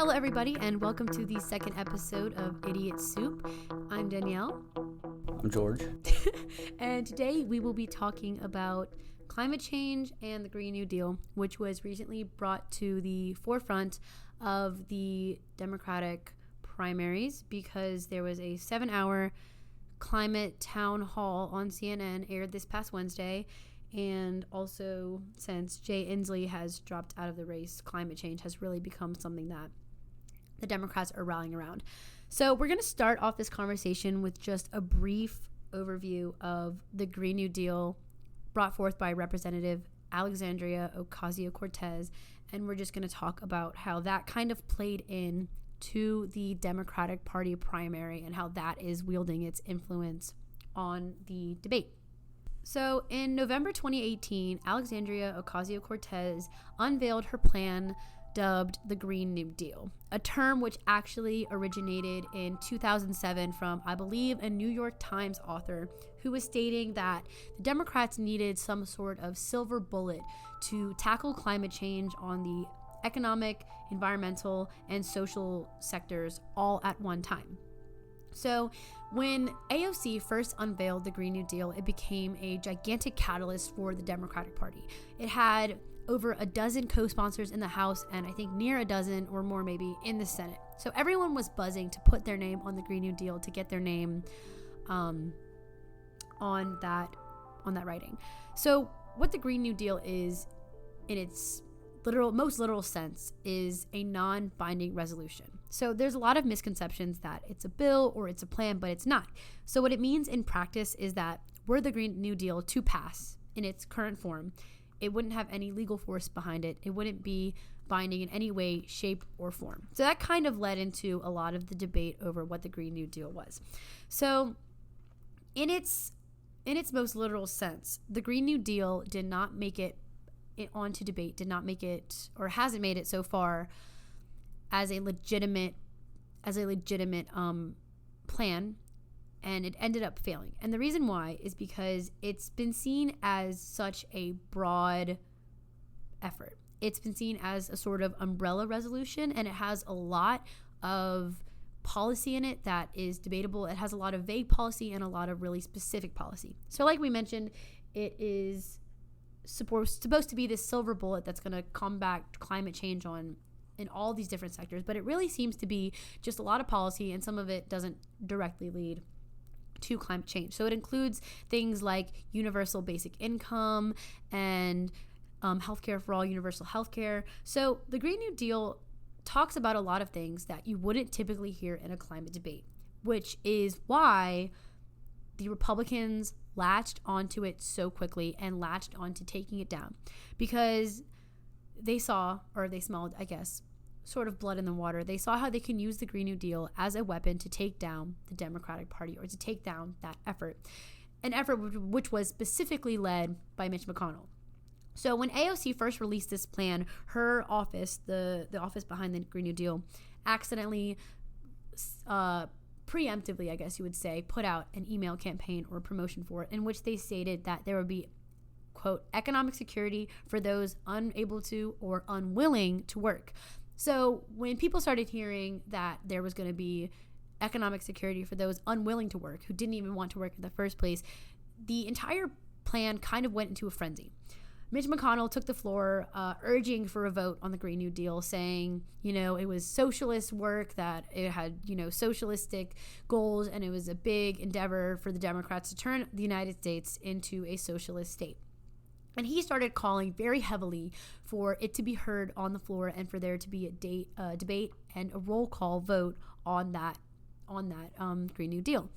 Hello, everybody, and welcome to the second episode of Idiot Soup. I'm Danielle. I'm George. And today we will be talking about climate change and the Green New Deal, which was recently brought to the forefront of the Democratic primaries because there was a 7-hour climate town hall on CNN aired this past Wednesday. And also, since Jay Inslee has dropped out of the race, climate change has really become something that the Democrats are rallying around. So we're going to start off this conversation with just a brief overview of the Green New Deal brought forth by Representative Alexandria Ocasio-Cortez. And we're just going to talk about how that kind of played in to the Democratic Party primary and how that is wielding its influence on the debate. So in November 2018, Alexandria Ocasio-Cortez unveiled her plan dubbed the Green New Deal, a term which actually originated in 2007 from, I believe, a New York Times author who was stating that the Democrats needed some sort of silver bullet to tackle climate change on the economic, environmental, and social sectors all at one time. So when AOC first unveiled the Green New Deal, it became a gigantic catalyst for the Democratic Party. It had over a dozen co-sponsors in the House and I think near a dozen or more maybe in the Senate. So everyone was buzzing to put their name on the Green New Deal, to get their name on that writing. So what the Green New Deal is in its most literal sense is a non-binding resolution. So there's a lot of misconceptions that it's a bill or it's a plan, but it's not. So what it means in practice is that were the Green New Deal to pass in its current form, it wouldn't have any legal force behind it. It wouldn't be binding in any way, shape, or form. So that kind of led into a lot of the debate over what the Green New Deal was. So in its most literal sense, the Green New Deal did not make it onto debate, did not make it, or hasn't made it so far as a legitimate plan, and it ended up failing. And the reason why is because it's been seen as such a broad effort. It's been seen as a sort of umbrella resolution, and it has a lot of policy in it that is debatable. It has a lot of vague policy and a lot of really specific policy. So like we mentioned, it is supposed to be this silver bullet that's going to combat climate change in all these different sectors, but it really seems to be just a lot of policy, and some of it doesn't directly lead to climate change. So it includes things like universal basic income and healthcare for all, universal healthcare. So the Green New Deal talks about a lot of things that you wouldn't typically hear in a climate debate, which is why the Republicans latched onto it so quickly and latched onto taking it down, because they saw, or they smelled, I guess, sort of blood in the water. They saw how they can use the Green New Deal as a weapon to take down the Democratic Party, or to take down that effort, an effort which was specifically led by Mitch McConnell. So when AOC first released this plan, her office, the office behind the Green New Deal, accidentally preemptively, I guess you would say, put out an email campaign or promotion for it, in which they stated that there would be, quote, economic security for those unable to or unwilling to work. So when people started hearing that there was going to be economic security for those unwilling to work, who didn't even want to work in the first place, the entire plan kind of went into a frenzy. Mitch McConnell took the floor, urging for a vote on the Green New Deal, saying, it was socialist work, that it had, socialistic goals, and it was a big endeavor for the Democrats to turn the United States into a socialist state. And he started calling very heavily for it to be heard on the floor and for there to be a debate and a roll call vote on that Green New Deal.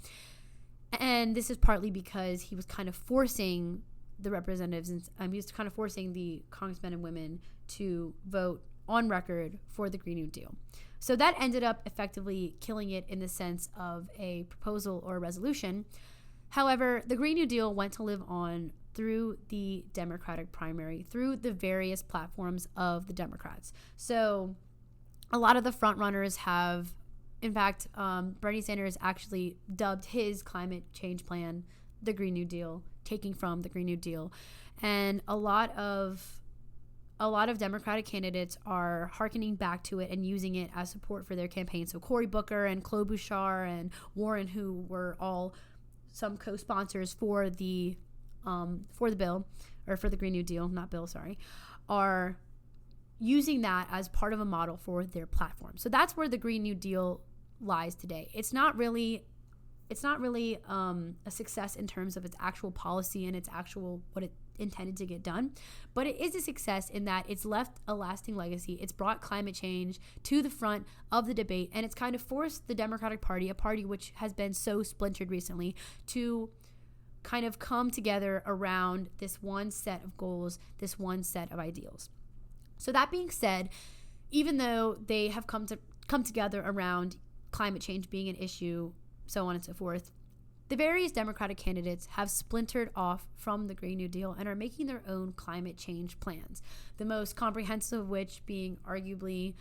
And this is partly because he was kind of forcing the representatives, and he was kind of forcing the congressmen and women to vote on record for the Green New Deal. So that ended up effectively killing it in the sense of a proposal or a resolution. However, the Green New Deal went to live on through the Democratic primary, through the various platforms of the Democrats. So a lot of the frontrunners have, in fact, Bernie Sanders actually dubbed his climate change plan the Green New Deal, taking from the Green New Deal. And a lot of a lot of Democratic candidates are hearkening back to it and using it as support for their campaign. So Cory Booker and Klobuchar and Warren, who were all some co-sponsors for the bill, or for the Green New Deal, not bill, sorry, are using that as part of a model for their platform. So that's where the Green New Deal lies today. It's not really a success in terms of its actual policy and its actual what it intended to get done, but it is a success in that it's left a lasting legacy. It's brought climate change to the front of the debate, and it's kind of forced the Democratic Party, a party which has been so splintered recently, to kind of come together around this one set of goals, this one set of ideals. So that being said, even though they have come together around climate change being an issue, so on and so forth, the various Democratic candidates have splintered off from the Green New Deal and are making their own climate change plans. The most comprehensive of which being arguably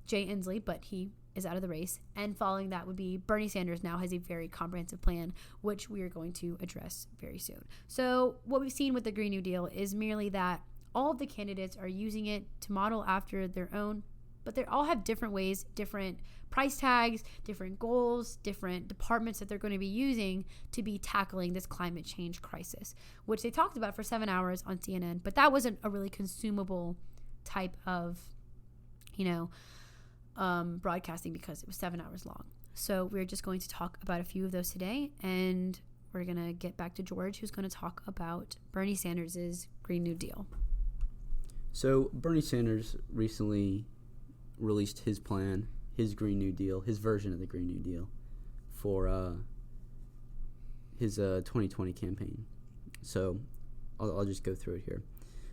Jay Inslee, but he is out of the race. And following that would be Bernie Sanders now has a very comprehensive plan, which we are going to address very soon. So what we've seen with the Green New Deal is merely that all of the candidates are using it to model after their own, but they all have different ways, different price tags, different goals, different departments that they're going to be using to be tackling this climate change crisis, which they talked about for 7 hours on CNN. But that wasn't a really consumable type of, broadcasting because it was 7 hours long. So we're just going to talk about a few of those today, and we're going to get back to George, who's going to talk about Bernie Sanders' Green New Deal. So Bernie Sanders recently released his plan, his Green New Deal, his version of the Green New Deal for his 2020 campaign. So I'll just go through it here.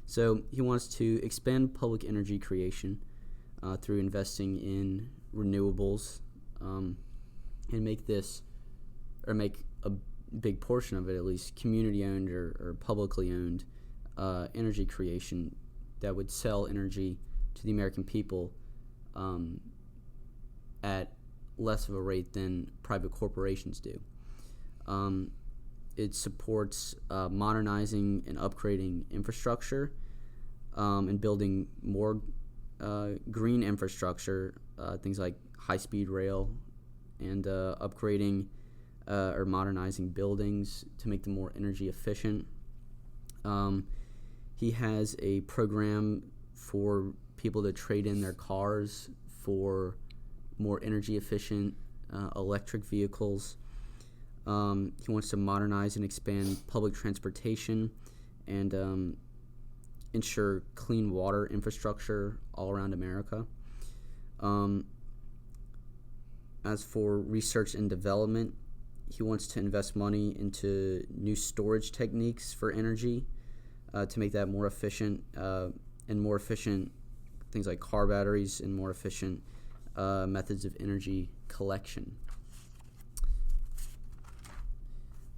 So he wants to expand public energy creation through investing in renewables and make a big portion of it, at least, community-owned or publicly owned energy creation that would sell energy to the American people at less of a rate than private corporations do. It supports modernizing and upgrading infrastructure and building more green infrastructure, things like high-speed rail, and upgrading or modernizing buildings to make them more energy efficient. He has a program for people to trade in their cars for more energy efficient electric vehicles. He wants to modernize and expand public transportation and ensure clean water infrastructure all around America. As for research and development, he wants to invest money into new storage techniques for energy to make that more efficient, and more efficient things like car batteries and more efficient methods of energy collection.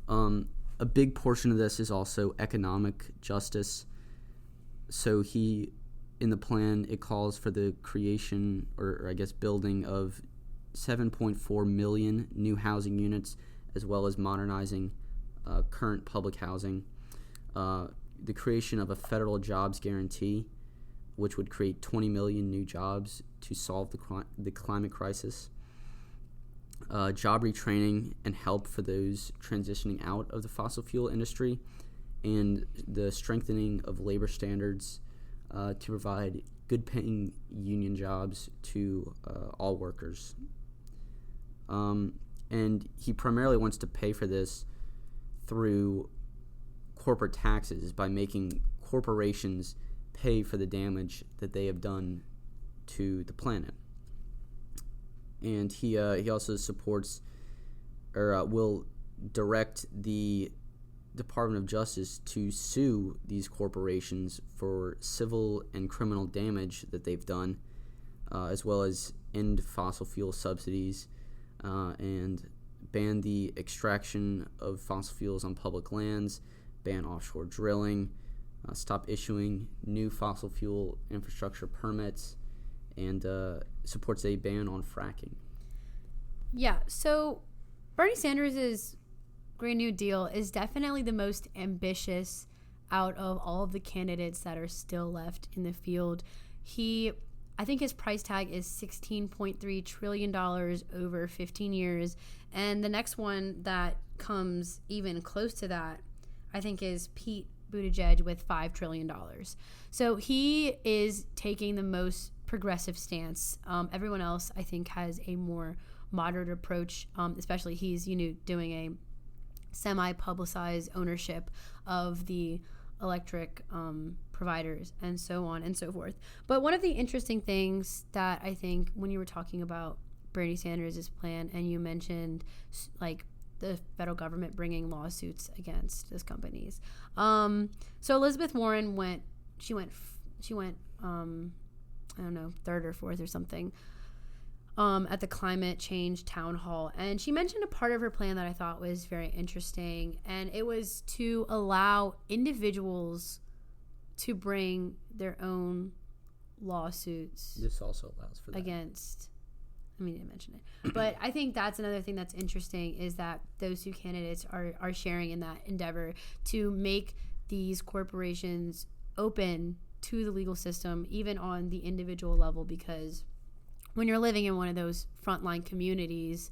A big portion of this is also economic justice. So in the plan, it calls for the creation or I guess building of 7.4 million new housing units, as well as modernizing current public housing. The creation of a federal jobs guarantee, which would create 20 million new jobs to solve the climate crisis. Job retraining and help for those transitioning out of the fossil fuel industry, and the strengthening of labor standards to provide good-paying union jobs to all workers. And he primarily wants to pay for this through corporate taxes by making corporations pay for the damage that they have done to the planet. And he also supports or will direct the Department of Justice to sue these corporations for civil and criminal damage that they've done, as well as end fossil fuel subsidies and ban the extraction of fossil fuels on public lands, ban offshore drilling, stop issuing new fossil fuel infrastructure permits, and supports a ban on fracking. Yeah, so Bernie Sanders' Green New Deal is definitely the most ambitious out of all of the candidates that are still left in the field. I think his price tag is $16.3 trillion over 15 years. And the next one that comes even close to that, I think, is Pete Buttigieg with $5 trillion. So he is taking the most progressive stance. Everyone else, I think, has a more moderate approach, especially he's, doing a semi-publicized ownership of the electric providers and so on and so forth. But one of the interesting things that I think when you were talking about Bernie Sanders' plan and you mentioned like the federal government bringing lawsuits against those companies. So Elizabeth Warren went I don't know, third or fourth or something at the climate change town hall. And she mentioned a part of her plan that I thought was very interesting. And it was to allow individuals to bring their own lawsuits. This also allows for that. Against, I didn't mention it. But I think that's another thing that's interesting is that those two candidates are sharing in that endeavor to make these corporations open to the legal system, even on the individual level, because when you're living in one of those frontline communities,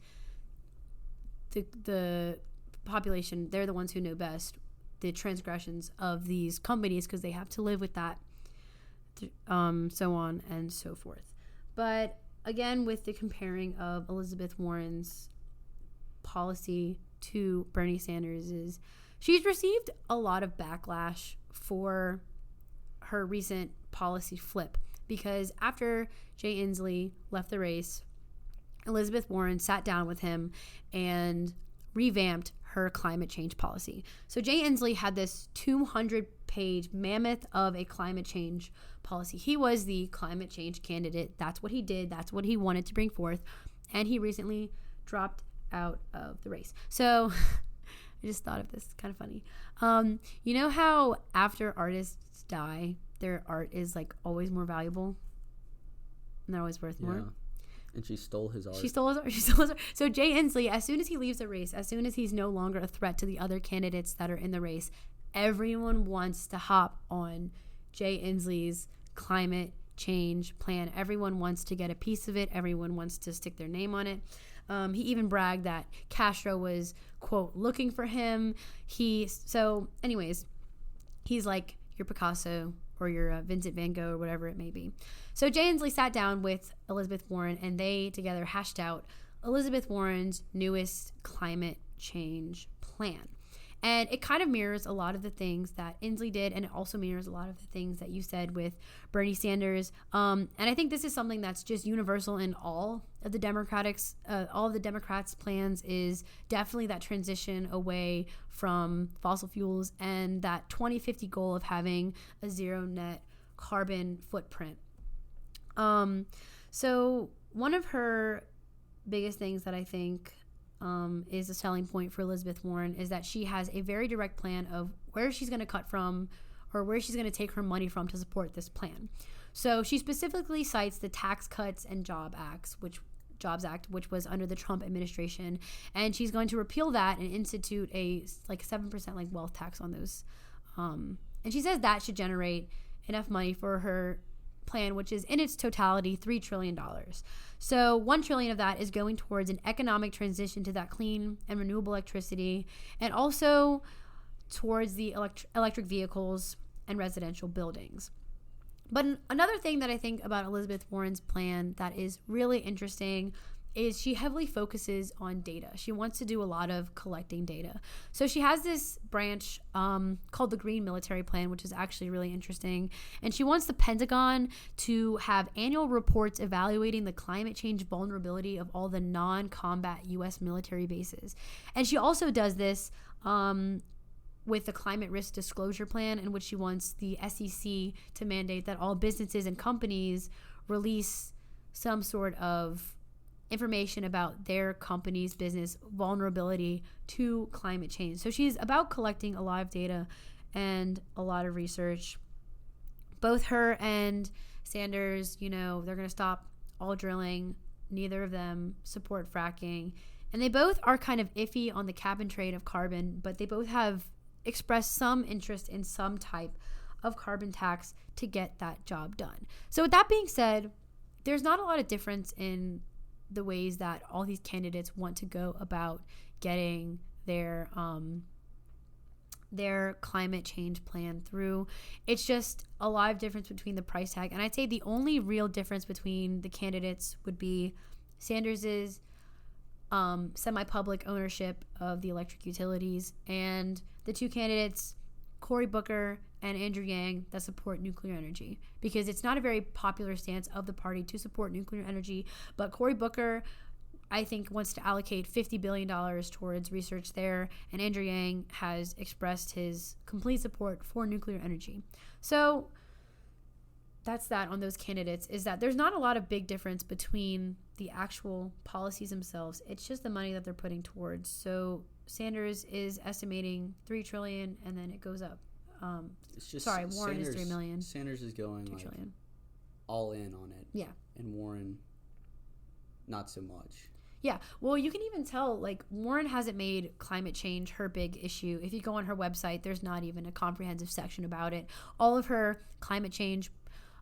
the population, they're the ones who know best the transgressions of these companies because they have to live with that, so on and so forth. But again, with the comparing of Elizabeth Warren's policy to Bernie Sanders's, she's received a lot of backlash for her recent policy flip, because after Jay Inslee left the race, Elizabeth Warren sat down with him and revamped her climate change policy. So Jay Inslee had this 200-page mammoth of a climate change policy. He was the climate change candidate. That's what he did. That's what he wanted to bring forth. And he recently dropped out of the race. So I just thought of this. It's kind of funny. You know how after artists die, their art is like always more valuable? And they're always worth more? And she stole his art. She stole his art. So Jay Inslee, as soon as he leaves the race, as soon as he's no longer a threat to the other candidates that are in the race, everyone wants to hop on Jay Inslee's climate change plan. Everyone wants to get a piece of it. Everyone wants to stick their name on it. He even bragged that Castro was, quote, looking for him. Anyways, he's like your Picasso or your Vincent van Gogh or whatever it may be. So Jay Inslee sat down with Elizabeth Warren and they together hashed out Elizabeth Warren's newest climate change plan. And it kind of mirrors a lot of the things that Inslee did, and it also mirrors a lot of the things that you said with Bernie Sanders. And I think this is something that's just universal in all of the Democrats' plans, is definitely that transition away from fossil fuels and that 2050 goal of having a zero net carbon footprint. So one of her biggest things that I think is a selling point for Elizabeth Warren is that she has a very direct plan of where she's going to cut from or where she's going to take her money from to support this plan. So she specifically cites the Tax Cuts and Jobs Act, which was under the Trump administration, and she's going to repeal that and institute a 7% wealth tax on those. And she says that should generate enough money for her plan, which is in its totality $3 trillion. So $1 trillion of that is going towards an economic transition to that clean and renewable electricity, and also towards the electric vehicles and residential buildings. But another thing that I think about Elizabeth Warren's plan that is really interesting is she heavily focuses on data. She wants to do a lot of collecting data. So she has this branch called the Green Military Plan, which is actually really interesting. And she wants the Pentagon to have annual reports evaluating the climate change vulnerability of all the non-combat U.S. military bases. And she also does this with the Climate Risk Disclosure Plan, in which she wants the SEC to mandate that all businesses and companies release some sort of information about their company's business vulnerability to climate change. So she's about collecting a lot of data and a lot of research. Both her and Sanders, they're going to stop all drilling. Neither of them support fracking. And they both are kind of iffy on the cap and trade of carbon, but they both have express some interest in some type of carbon tax to get that job done. So with that being said, there's not a lot of difference in the ways that all these candidates want to go about getting their climate change plan through. It's just a lot of difference between the price tag. And I'd say the only real difference between the candidates would be Sanders's semi-public ownership of the electric utilities, and the two candidates, Cory Booker and Andrew Yang, that support nuclear energy, because it's not a very popular stance of the party to support nuclear energy. But Cory Booker, I think, wants to allocate $50 billion towards research there, and Andrew Yang has expressed his complete support for nuclear energy. So that's that on those candidates, is that there's not a lot of big difference between the actual policies themselves. It's just the money that they're putting towards. So Sanders is estimating $3 trillion, and then it goes up. Warren is $3 million. Sanders is going $2 trillion. All in on it. Yeah. And Warren, not so much. Yeah, well, you can even tell, like, Warren hasn't made climate change her big issue. If you go on her website, there's not even a comprehensive section about it. All of her climate change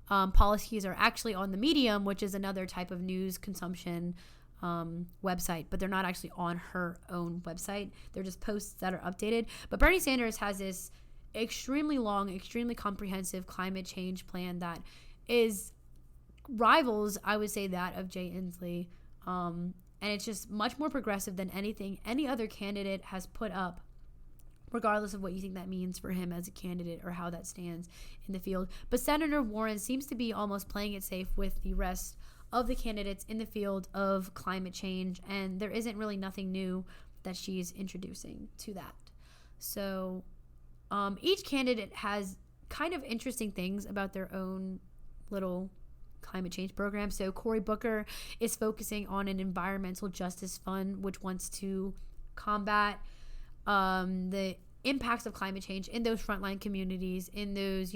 policies are actually on the Medium, which is another type of news consumption website, but they're not actually on her own website. They're just posts that are updated. But Bernie Sanders has this extremely long, extremely comprehensive climate change plan that rivals, I would say, that of Jay Inslee. And it's just much more progressive than anything any other candidate has put up, regardless of what you think that means for him as a candidate or how that stands in the field. But Senator Warren seems to be almost playing it safe with the rest of the candidates in the field of climate change, and there isn't really nothing new that she's introducing to that. So each candidate has kind of interesting things about their own little climate change program. So Cory Booker is focusing on an environmental justice fund, which wants to combat the impacts of climate change in those frontline communities, in those,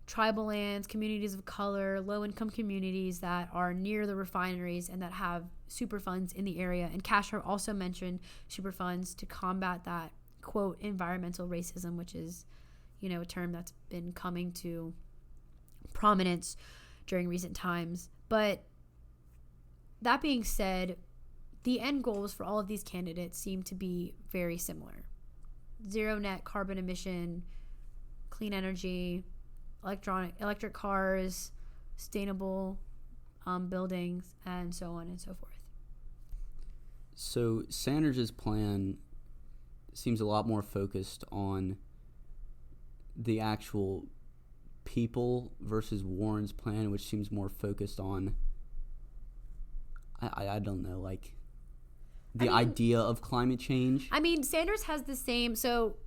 tribal lands, communities of color, low-income communities that are near the refineries and that have super funds in the area. And Kasher also mentioned super funds to combat that, quote, environmental racism, which is, a term that's been coming to prominence during recent times. But that being said, the end goals for all of these candidates seem to be very similar. Zero net carbon emission, clean energy, electric cars, sustainable buildings, and so on and so forth. So Sanders' plan seems a lot more focused on the actual people versus Warren's plan, which seems more focused on, I don't know, like the idea of climate change. I mean, Sanders has the same, so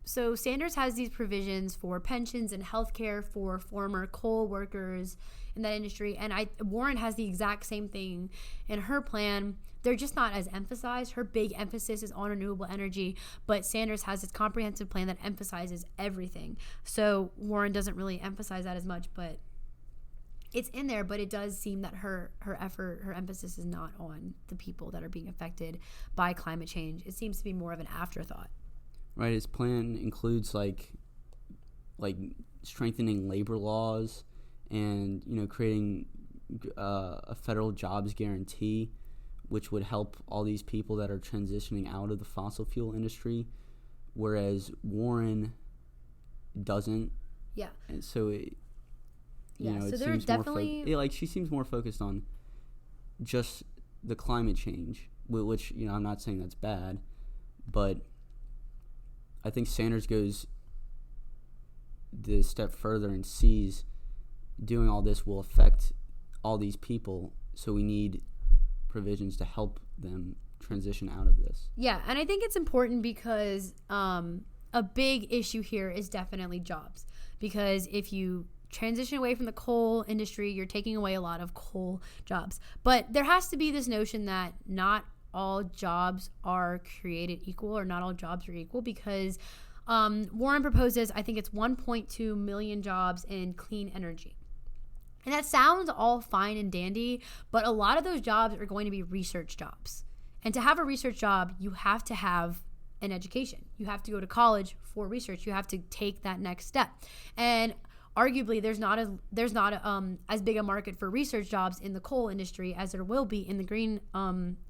Sanders has these provisions for pensions and healthcare for former coal workers in that industry, and Warren has the exact same thing in her plan. They're just not as emphasized. Her big emphasis is on renewable energy, but Sanders has this comprehensive plan that emphasizes everything. So Warren doesn't really emphasize that as much, but it's in there. But it does seem that her emphasis is not on the people that are being affected by climate change. It seems to be more of an afterthought. Right, his plan includes like strengthening labor laws and creating a federal jobs guarantee, which would help all these people that are transitioning out of the fossil fuel industry, whereas Warren doesn't. Yeah. And so so it they're seems definitely she seems more focused on just the climate change, which I'm not saying that's bad, but I think Sanders goes the step further and sees doing all this will affect all these people, so we need provisions to help them transition out of this. Yeah, and I think it's important because a big issue here is definitely jobs, because if you transition away from the coal industry, you're taking away a lot of coal jobs. But there has to be this notion that not all jobs are created equal, or not all jobs are equal, because Warren proposes, I think it's 1.2 million jobs in clean energy. And that sounds all fine and dandy, but a lot of those jobs are going to be research jobs. And to have a research job, you have to have an education. You have to go to college for research. You have to take that next step. And arguably, there's not as big a market for research jobs in the coal industry as there will be in the green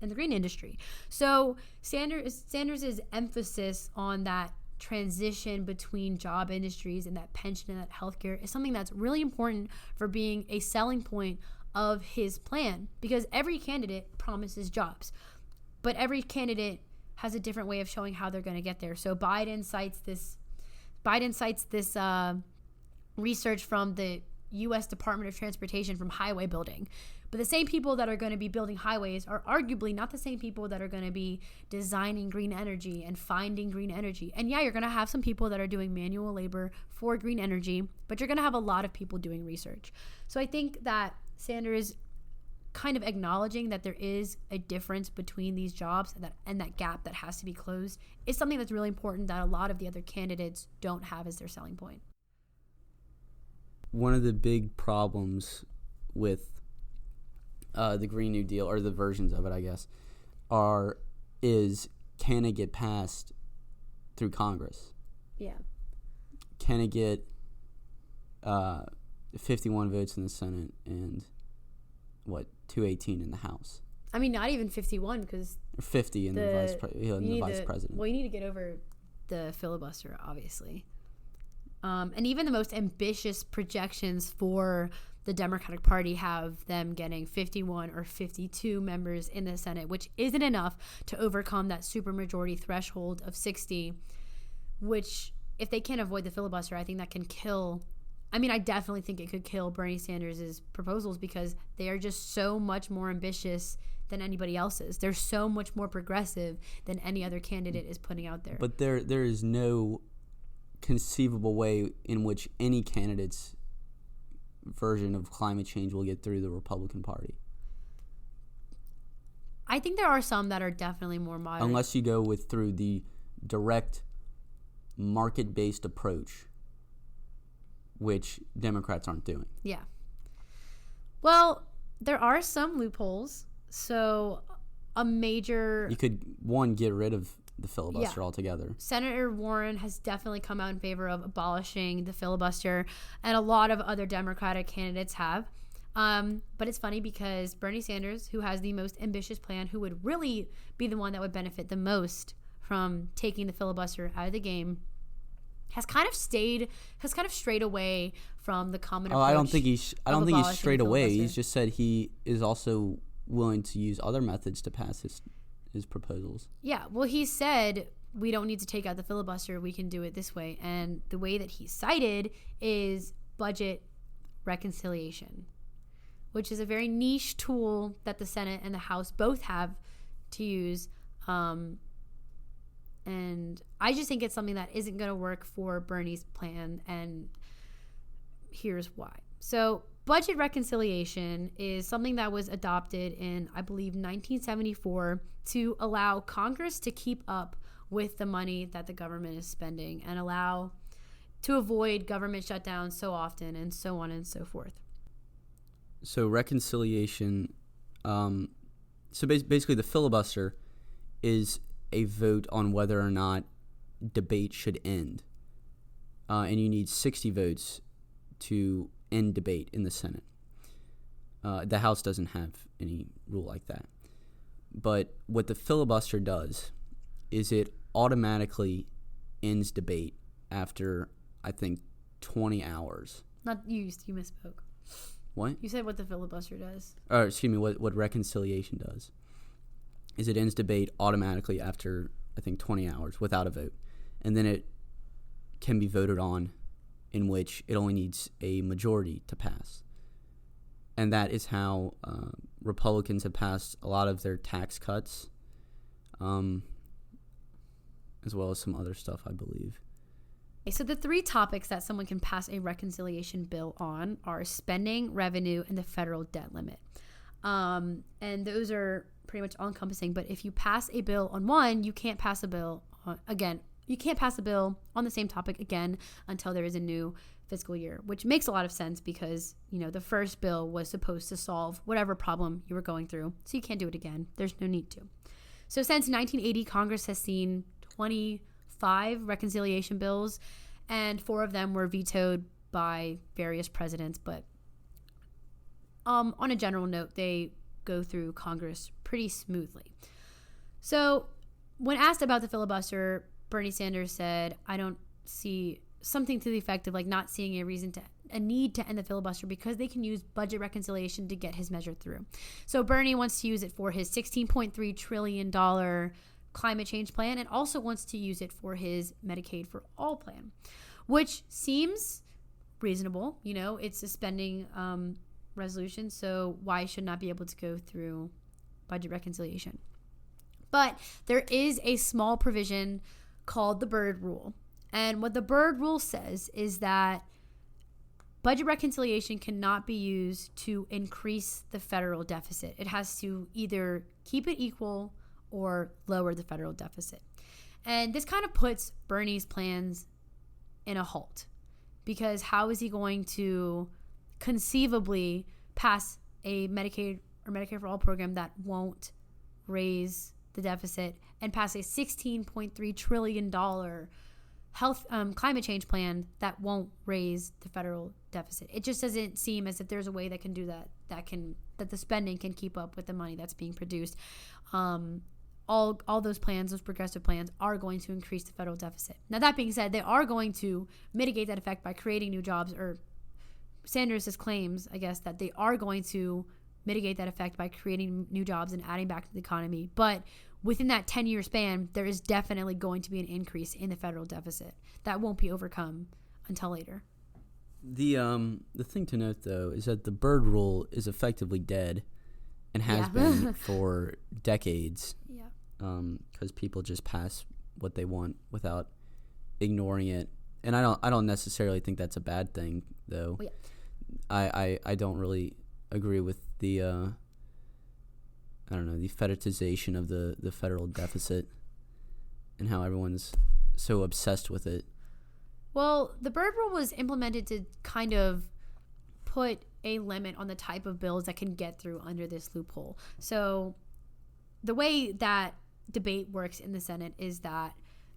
industry. So Sanders' emphasis on that transition between job industries and that pension and that healthcare is something that's really important for being a selling point of his plan, because every candidate promises jobs, but every candidate has a different way of showing how they're going to get there. So Biden cites this research from the U.S. Department of Transportation from highway building. But the same people that are going to be building highways are arguably not the same people that are going to be designing green energy and finding green energy. And yeah, you're going to have some people that are doing manual labor for green energy, but you're going to have a lot of people doing research. So I think that Sanders kind of acknowledging that there is a difference between these jobs and that gap that has to be closed is something that's really important that a lot of the other candidates don't have as their selling point. One of the big problems with the Green New Deal, or the versions of it, I guess, is can it get passed through Congress? Yeah. Can it get 51 votes in the Senate and 218 in the House? I mean, not even 51, because 50 in the vice president. Well, you need to get over the filibuster, obviously. And even the most ambitious projections for the Democratic Party have them getting 51 or 52 members in the Senate, which isn't enough to overcome that supermajority threshold of 60, which, if they can't avoid the filibuster, I think that can kill. I mean, I definitely think it could kill Bernie Sanders' proposals, because they are just so much more ambitious than anybody else's. They're so much more progressive than any other candidate is putting out there. But there is no conceivable way in which any candidate's version of climate change will get through the Republican Party. I think there are some that are definitely more moderate. Unless you go through the direct market-based approach, which Democrats aren't doing. Yeah. Well, there are some loopholes. So you could, get rid of the filibuster altogether. Senator Warren has definitely come out in favor of abolishing the filibuster, and a lot of other Democratic candidates have. But it's funny because Bernie Sanders, who has the most ambitious plan, who would really be the one that would benefit the most from taking the filibuster out of the game, has kind of strayed away from the common approach. I don't think he's strayed away. He's just said he is also willing to use other methods to pass his proposals. Yeah, well, he said we don't need to take out the filibuster. We can do it this way. And the way that he cited is budget reconciliation, which is a very niche tool that the Senate and the House both have to use. And I just think it's something that isn't going to work for Bernie's plan, and here's why. So budget reconciliation is something that was adopted in, I believe, 1974 to allow Congress to keep up with the money that the government is spending and to avoid government shutdowns so often, and so on and so forth. So reconciliation, basically the filibuster is a vote on whether or not debate should end. And you need 60 votes to end debate in the Senate. The House doesn't have any rule like that. But what the filibuster does is it automatically ends debate after, I think, 20 hours. Not you misspoke. What? You said what the filibuster does. Or excuse me, what reconciliation does is it ends debate automatically after, I think, 20 hours without a vote. And then it can be voted on, in which it only needs a majority to pass. And that is how Republicans have passed a lot of their tax cuts, as well as some other stuff, I believe. So the three topics that someone can pass a reconciliation bill on are spending, revenue, and the federal debt limit. And those are pretty much all-encompassing. But if you pass a bill on one, you can't pass a bill again. You can't pass a bill on the same topic again until there is a new fiscal year, which makes a lot of sense because, the first bill was supposed to solve whatever problem you were going through. So you can't do it again. There's no need to. So since 1980, Congress has seen 24 5 reconciliation bills, and 4 of them were vetoed by various presidents. But on a general note, they go through Congress pretty smoothly. So when asked about the filibuster, Bernie Sanders said, I don't see, something to the effect of like not seeing a need to end the filibuster because they can use budget reconciliation to get his measure through. So Bernie wants to use it for his $16.3 trillion climate change plan and also wants to use it for his Medicaid for All plan, which seems reasonable. You know, it's a spending resolution, so why should not be able to go through budget reconciliation? But there is a small provision called the Byrd Rule. And what the Byrd Rule says is that budget reconciliation cannot be used to increase the federal deficit. It has to either keep it equal or lower the federal deficit. And this kind of puts Bernie's plans in a halt, because how is he going to conceivably pass a Medicaid or Medicare for All program that won't raise the deficit and pass a $16.3 trillion health climate change plan that won't raise the federal deficit? It just doesn't seem as if there's a way that can do that, that the spending can keep up with the money that's being produced. All those plans, those progressive plans, are going to increase the federal deficit. Now, that being said, they are going to mitigate that effect by creating new jobs, or Sanders' claims, I guess, that they are going to mitigate that effect by creating new jobs and adding back to the economy. But within that 10-year span, there is definitely going to be an increase in the federal deficit that won't be overcome until later. The thing to note, though, is that the Byrd Rule is effectively dead and has been for decades. Yeah. Because people just pass what they want without ignoring it. And I don't necessarily think that's a bad thing, though. Well, yeah. I don't really agree with the the fetishization of the federal deficit and how everyone's so obsessed with it. Well, the Byrd Rule was implemented to kind of put a limit on the type of bills that can get through under this loophole. So the way that debate works in the Senate is that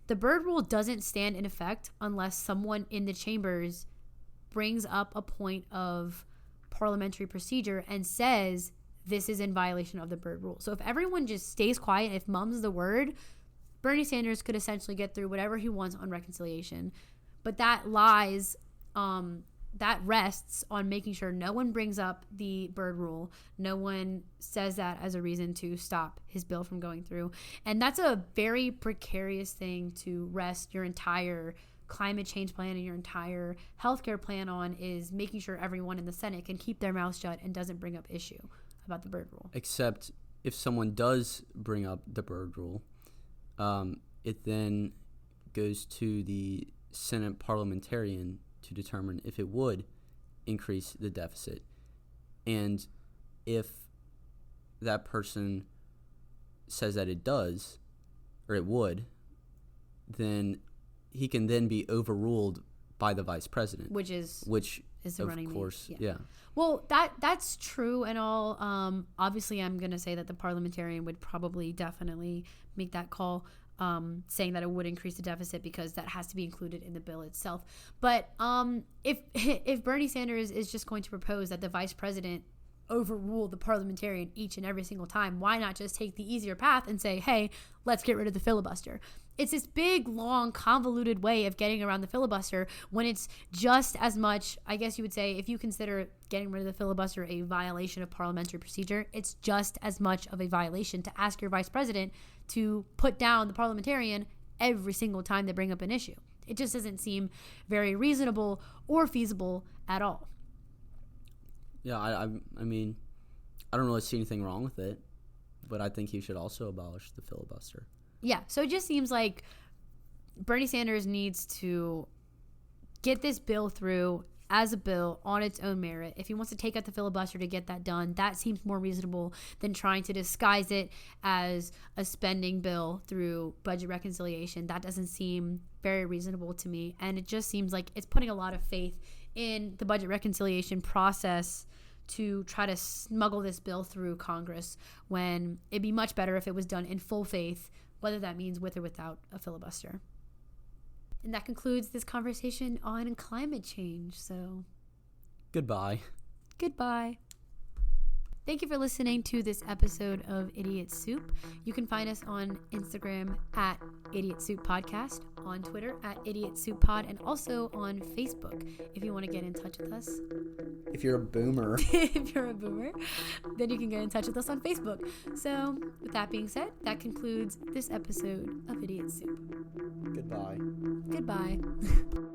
the Byrd Rule doesn't stand in effect unless someone in the chambers brings up a point of parliamentary procedure and says this is in violation of the Byrd Rule. So if everyone just stays quiet, if mum's the word, Bernie Sanders could essentially get through whatever he wants on reconciliation. But that rests on making sure no one brings up the Byrd Rule. No one says that as a reason to stop his bill from going through. And that's a very precarious thing to rest your entire climate change plan and your entire healthcare plan on, is making sure everyone in the Senate can keep their mouth shut and doesn't bring up issue about the Byrd Rule. Except if someone does bring up the Byrd Rule, it then goes to the Senate parliamentarian to determine if it would increase the deficit. And if that person says that it does, or it would, then he can then be overruled by the vice president, which is the running mate. Of course, yeah. Well, that's true and all. Obviously, I'm going to say that the parliamentarian would probably definitely make that call, saying that it would increase the deficit because that has to be included in the bill itself. But if Bernie Sanders is just going to propose that the vice president overrule the parliamentarian each and every single time, why not just take the easier path and say, hey, let's get rid of the filibuster? It's this big, long, convoluted way of getting around the filibuster when it's just as much, I guess you would say, if you consider getting rid of the filibuster a violation of parliamentary procedure, it's just as much of a violation to ask your vice president to put down the parliamentarian every single time they bring up an issue. It just doesn't seem very reasonable or feasible at all. Yeah, I mean, I don't really see anything wrong with it, but I think he should also abolish the filibuster. Yeah, so it just seems like Bernie Sanders needs to get this bill through as a bill on its own merit. If he wants to take out the filibuster to get that done, that seems more reasonable than trying to disguise it as a spending bill through budget reconciliation. That doesn't seem very reasonable to me, and it just seems like it's putting a lot of faith in the budget reconciliation process to try to smuggle this bill through Congress, when it'd be much better if it was done in full faith, whether that means with or without a filibuster. And that concludes this conversation on climate change. So, Goodbye. Goodbye. Thank you for listening to this episode of Idiot Soup. You can find us on Instagram at Idiot Soup Podcast, on Twitter at Idiot Soup Pod, and also on Facebook if you want to get in touch with us. If you're a boomer. If you're a boomer, then you can get in touch with us on Facebook. So, with that being said, that concludes this episode of Idiot Soup. Goodbye. Goodbye.